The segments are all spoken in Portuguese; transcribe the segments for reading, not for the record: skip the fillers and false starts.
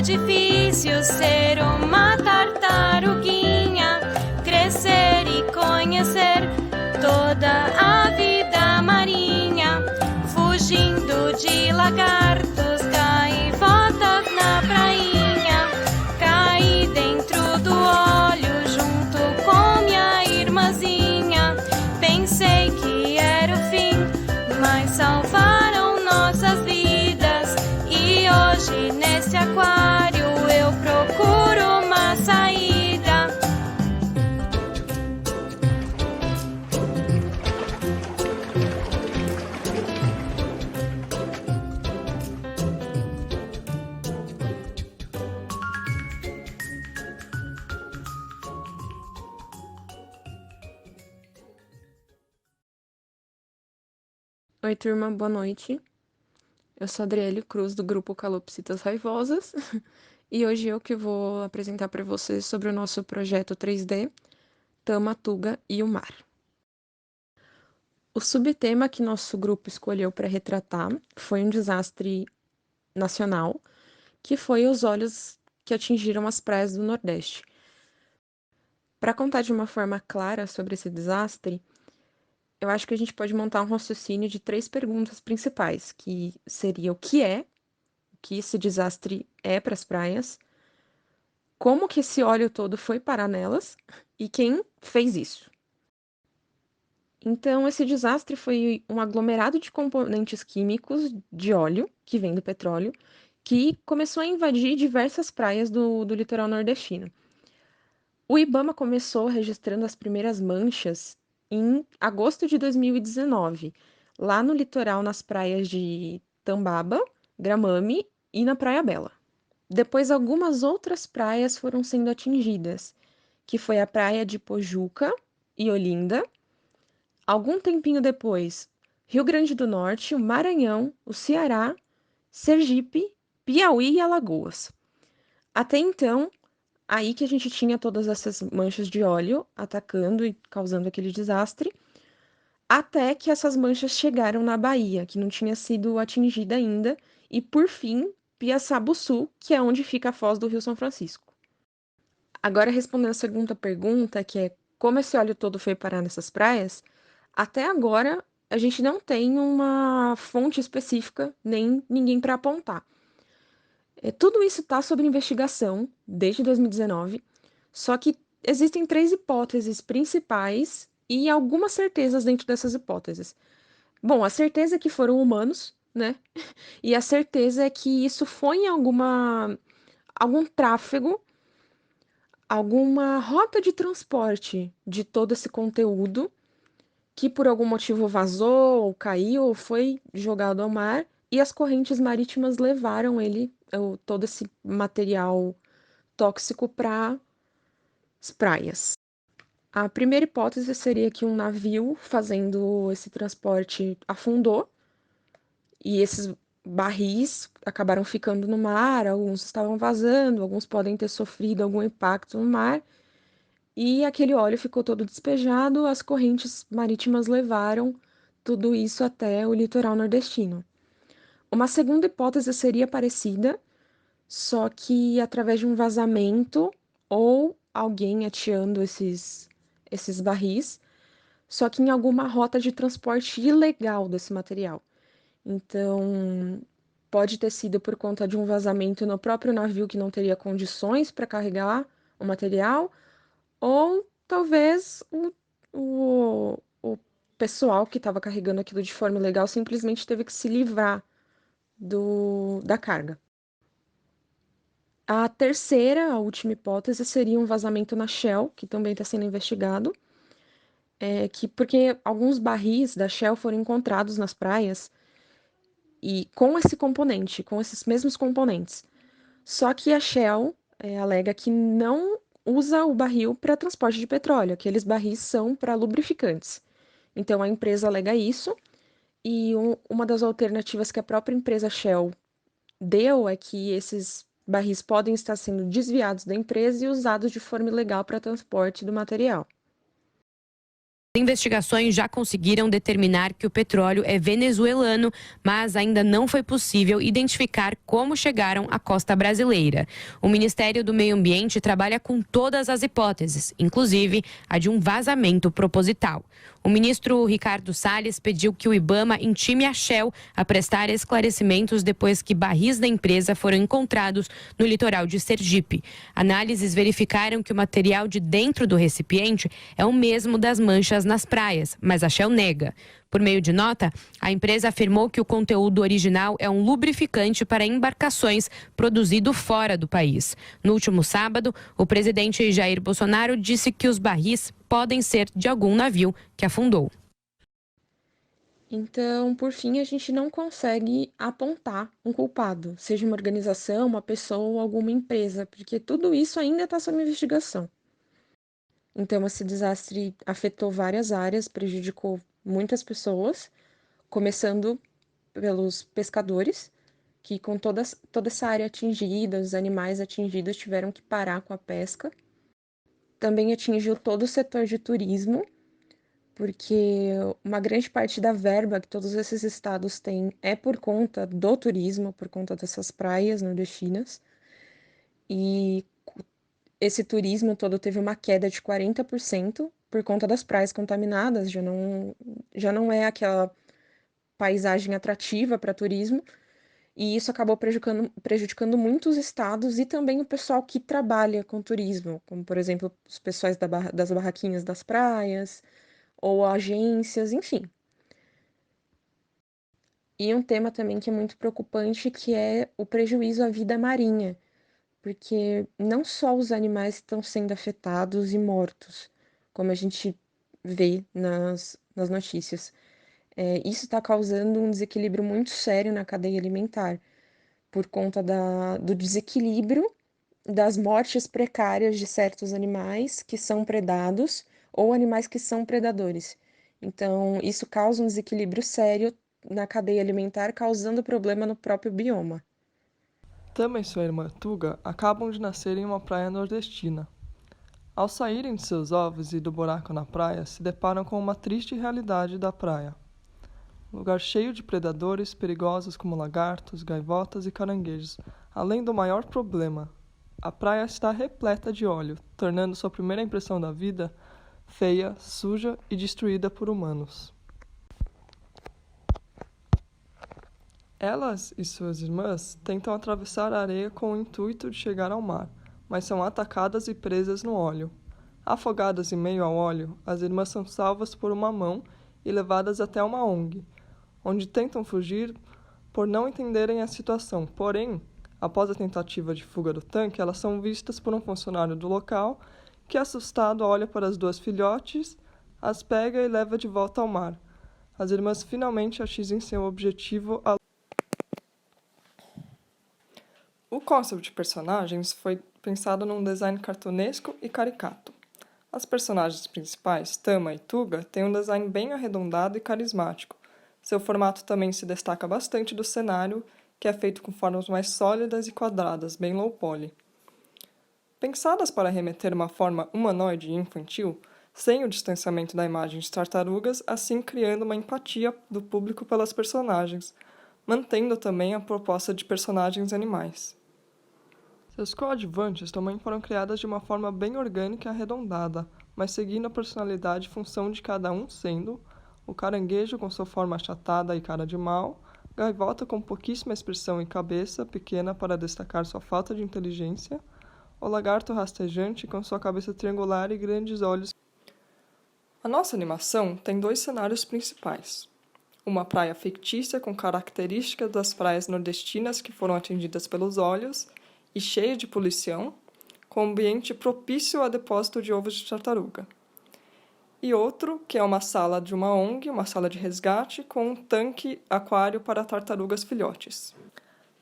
difícil ser uma tartaruguinha, crescer e conhecer toda a vida marinha, fugindo de lagartos, gaivotas na prainha. Caí dentro do óleo junto com minha irmãzinha. Pensei que era o fim, mas salvaram nossas vidas. E hoje nesse aquário eu procuro uma saída. Oi, turma, boa noite. Eu sou a Adriele Cruz, do grupo Calopsitas Raivosas, e hoje eu que vou apresentar para vocês sobre o nosso projeto 3D, Tama, Tuga e o Mar. O subtema que nosso grupo escolheu para retratar foi um desastre nacional, que foi os olhos que atingiram as praias do Nordeste. Para contar de uma forma clara sobre esse desastre, eu acho que a gente pode montar um raciocínio de 3 perguntas principais, que seria o que esse desastre é para as praias, como que esse óleo todo foi parar nelas e quem fez isso. Então, esse desastre foi um aglomerado de componentes químicos de óleo, que vem do petróleo, que começou a invadir diversas praias do litoral nordestino. O IBAMA começou registrando as primeiras manchas em agosto de 2019, lá no litoral, nas praias de Tambaba, Gramame e na Praia Bela. Depois, algumas outras praias foram sendo atingidas, que foi a praia de Pojuca e Olinda. Algum tempinho depois, Rio Grande do Norte, o Maranhão, o Ceará, Sergipe, Piauí e Alagoas. Até então, aí que a gente tinha todas essas manchas de óleo atacando e causando aquele desastre, até que essas manchas chegaram na Bahia, que não tinha sido atingida ainda, e por fim, Piaçabuçu, que é onde fica a foz do Rio São Francisco. Agora, respondendo a segunda pergunta, que é como esse óleo todo foi parar nessas praias, até agora a gente não tem uma fonte específica, nem ninguém para apontar. Tudo isso está sob investigação desde 2019, só que existem 3 hipóteses principais e algumas certezas dentro dessas hipóteses. Bom, a certeza é que foram humanos, né? E a certeza é que isso foi em algum tráfego, alguma rota de transporte de todo esse conteúdo que por algum motivo vazou, ou caiu, ou foi jogado ao mar, e as correntes marítimas levaram todo esse material tóxico para as praias. A primeira hipótese seria que um navio fazendo esse transporte afundou e esses barris acabaram ficando no mar, alguns estavam vazando, alguns podem ter sofrido algum impacto no mar, e aquele óleo ficou todo despejado, as correntes marítimas levaram tudo isso até o litoral nordestino. Uma segunda hipótese seria parecida, só que através de um vazamento ou alguém ateando esses barris, só que em alguma rota de transporte ilegal desse material. Então, pode ter sido por conta de um vazamento no próprio navio que não teria condições para carregar o material, ou talvez o pessoal que estava carregando aquilo de forma ilegal simplesmente teve que se livrar da carga. A terceira, a última hipótese, seria um vazamento na Shell, que também está sendo investigado, porque alguns barris da Shell foram encontrados nas praias e com esse componente, com esses mesmos componentes. Só que a Shell alega que não usa o barril para transporte de petróleo, aqueles barris são para lubrificantes. Então a empresa alega isso, e uma das alternativas que a própria empresa Shell deu é que esses barris podem estar sendo desviados da empresa e usados de forma ilegal para transporte do material. Investigações já conseguiram determinar que o petróleo é venezuelano, mas ainda não foi possível identificar como chegaram à costa brasileira. O Ministério do Meio Ambiente trabalha com todas as hipóteses, inclusive a de um vazamento proposital. O ministro Ricardo Salles pediu que o IBAMA intime a Shell a prestar esclarecimentos depois que barris da empresa foram encontrados no litoral de Sergipe. Análises verificaram que o material de dentro do recipiente é o mesmo das manchas nas praias, mas a Shell nega. Por meio de nota, a empresa afirmou que o conteúdo original é um lubrificante para embarcações produzido fora do país. No último sábado, o presidente Jair Bolsonaro disse que os barris podem ser de algum navio que afundou. Então, por fim, a gente não consegue apontar um culpado, seja uma organização, uma pessoa ou alguma empresa, porque tudo isso ainda está sob investigação. Então, esse desastre afetou várias áreas, prejudicou muitas pessoas, começando pelos pescadores, que com toda essa área atingida, os animais atingidos tiveram que parar com a pesca. Também atingiu todo o setor de turismo, porque uma grande parte da verba que todos esses estados têm é por conta do turismo, por conta dessas praias nordestinas. E esse turismo todo teve uma queda de 40% por conta das praias contaminadas, já não é aquela paisagem atrativa para turismo, e isso acabou prejudicando muitos estados e também o pessoal que trabalha com turismo, como, por exemplo, os pessoais das barraquinhas das praias, ou agências, enfim. E um tema também que é muito preocupante, que é o prejuízo à vida marinha, porque não só os animais estão sendo afetados e mortos, como a gente vê nas notícias. Isso está causando um desequilíbrio muito sério na cadeia alimentar, por conta do desequilíbrio das mortes precárias de certos animais que são predados ou animais que são predadores. Então, isso causa um desequilíbrio sério na cadeia alimentar, causando problema no próprio bioma. Tama e sua irmã Tuga acabam de nascer em uma praia nordestina. Ao saírem de seus ovos e do buraco na praia, se deparam com uma triste realidade da praia. Um lugar cheio de predadores perigosos como lagartos, gaivotas e caranguejos, além do maior problema: a praia está repleta de óleo, tornando sua primeira impressão da vida feia, suja e destruída por humanos. Elas e suas irmãs tentam atravessar a areia com o intuito de chegar ao mar, mas são atacadas e presas no óleo. Afogadas em meio ao óleo, as irmãs são salvas por uma mão e levadas até uma ONG, onde tentam fugir por não entenderem a situação. Porém, após a tentativa de fuga do tanque, elas são vistas por um funcionário do local que, assustado, olha para as duas filhotes, as pega e leva de volta ao mar. As irmãs finalmente atingem seu objetivo. O conceito de personagens foi pensado num design cartunesco e caricato. As personagens principais, Tama e Tuga, têm um design bem arredondado e carismático. Seu formato também se destaca bastante do cenário, que é feito com formas mais sólidas e quadradas, bem low poly. Pensadas para remeter uma forma humanoide e infantil, sem o distanciamento da imagem de tartarugas, assim criando uma empatia do público pelas personagens, mantendo também a proposta de personagens animais. Seus coadjuvantes também foram criadas de uma forma bem orgânica e arredondada, mas seguindo a personalidade e função de cada um, sendo o caranguejo com sua forma achatada e cara de mal, gaivota com pouquíssima expressão e cabeça pequena para destacar sua falta de inteligência, o lagarto rastejante com sua cabeça triangular e grandes olhos. A nossa animação tem 2 cenários principais. Uma praia fictícia com características das praias nordestinas que foram atingidas pelos óleos e cheia de poluição, com ambiente propício a depósito de ovos de tartaruga. E outro, que é uma sala de uma ONG, uma sala de resgate, com um tanque aquário para tartarugas filhotes.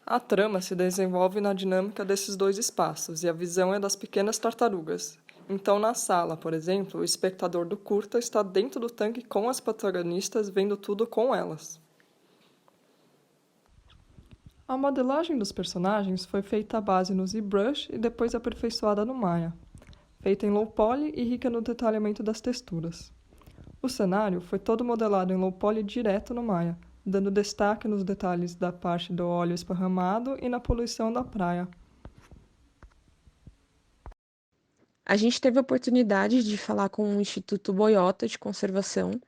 A trama se desenvolve na dinâmica desses 2 espaços, e a visão é das pequenas tartarugas. Então, na sala, por exemplo, o espectador do curta está dentro do tanque com as protagonistas, vendo tudo com elas. A modelagem dos personagens foi feita à base no ZBrush e depois aperfeiçoada no Maya, feita em low poly e rica no detalhamento das texturas. O cenário foi todo modelado em low poly direto no Maya, dando destaque nos detalhes da parte do óleo esparramado e na poluição da praia. A gente teve a oportunidade de falar com o Instituto Boiota de Conservação,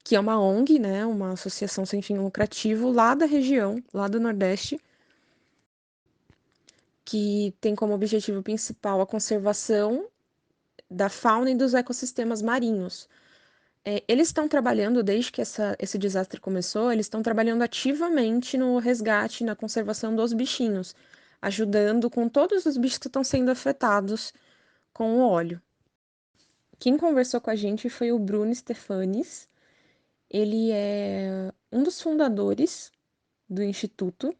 que é uma ONG, né, uma associação sem fim lucrativo lá da região, lá do Nordeste, que tem como objetivo principal a conservação da fauna e dos ecossistemas marinhos. Eles estão trabalhando, desde que esse desastre começou, eles estão trabalhando ativamente no resgate, na conservação dos bichinhos, ajudando com todos os bichos que estão sendo afetados com o óleo. Quem conversou com a gente foi o Bruno Stefanes. Ele é um dos fundadores do Instituto,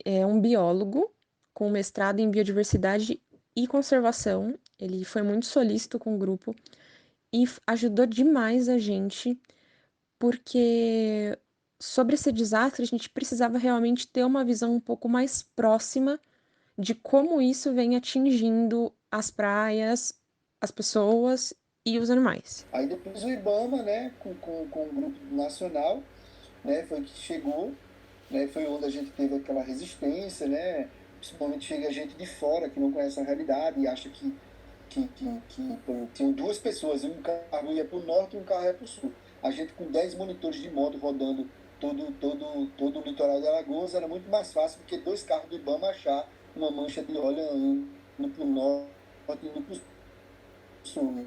é um biólogo com mestrado em biodiversidade e conservação. Ele foi muito solícito com o grupo e ajudou demais a gente, porque sobre esse desastre a gente precisava realmente ter uma visão um pouco mais próxima de como isso vem atingindo as praias, as pessoas e os animais. Aí depois o IBAMA, né, com o grupo nacional, né, foi que chegou, né, foi onde a gente teve aquela resistência, né, principalmente chega gente de fora que não conhece a realidade e acha que tinham duas pessoas, um carro ia para o norte e um carro ia para o sul. A gente com 10 monitores de moto rodando todo o litoral de Alagoas, era muito mais fácil do que dois carros do IBAMA achar uma mancha de óleo indo para o norte e indo para o sul.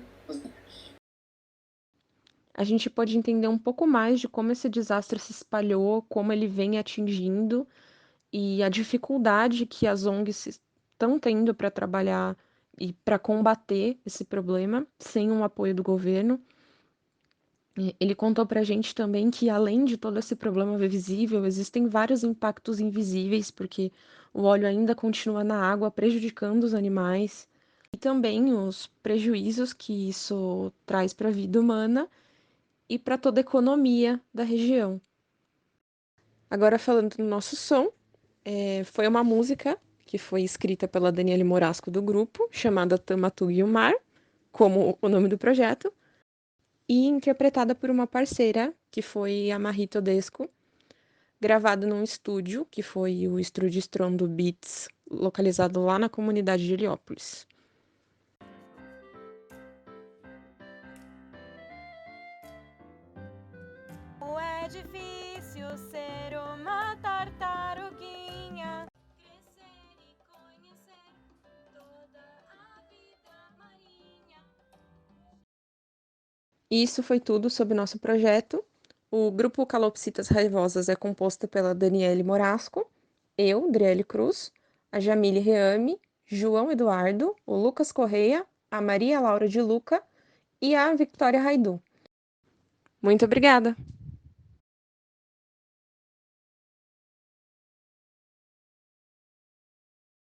A gente pode entender um pouco mais de como esse desastre se espalhou, como ele vem atingindo e a dificuldade que as ONGs estão tendo para trabalhar e para combater esse problema sem um apoio do governo. Ele contou para a gente também que, além de todo esse problema visível, existem vários impactos invisíveis, porque o óleo ainda continua na água, prejudicando os animais, e também os prejuízos que isso traz para a vida humana e para toda a economia da região. Agora, falando do nosso som, foi uma música que foi escrita pela Daniele Morasco do grupo, chamada Tamatug e o Mar, como o nome do projeto, e interpretada por uma parceira, que foi a Marie Todesco, gravado num estúdio, que foi o Estúdio Strondo Beats, localizado lá na comunidade de Heliópolis. É difícil ser uma tartaruguinha, crescer e conhecer toda a vida marinha. E isso foi tudo sobre o nosso projeto. O grupo Calopsitas Raivosas é composto pela Daniele Morasco, eu, Driele Cruz, a Jamile Reame, João Eduardo, o Lucas Correia, a Maria Laura de Luca e a Victoria Raidu. Muito obrigada!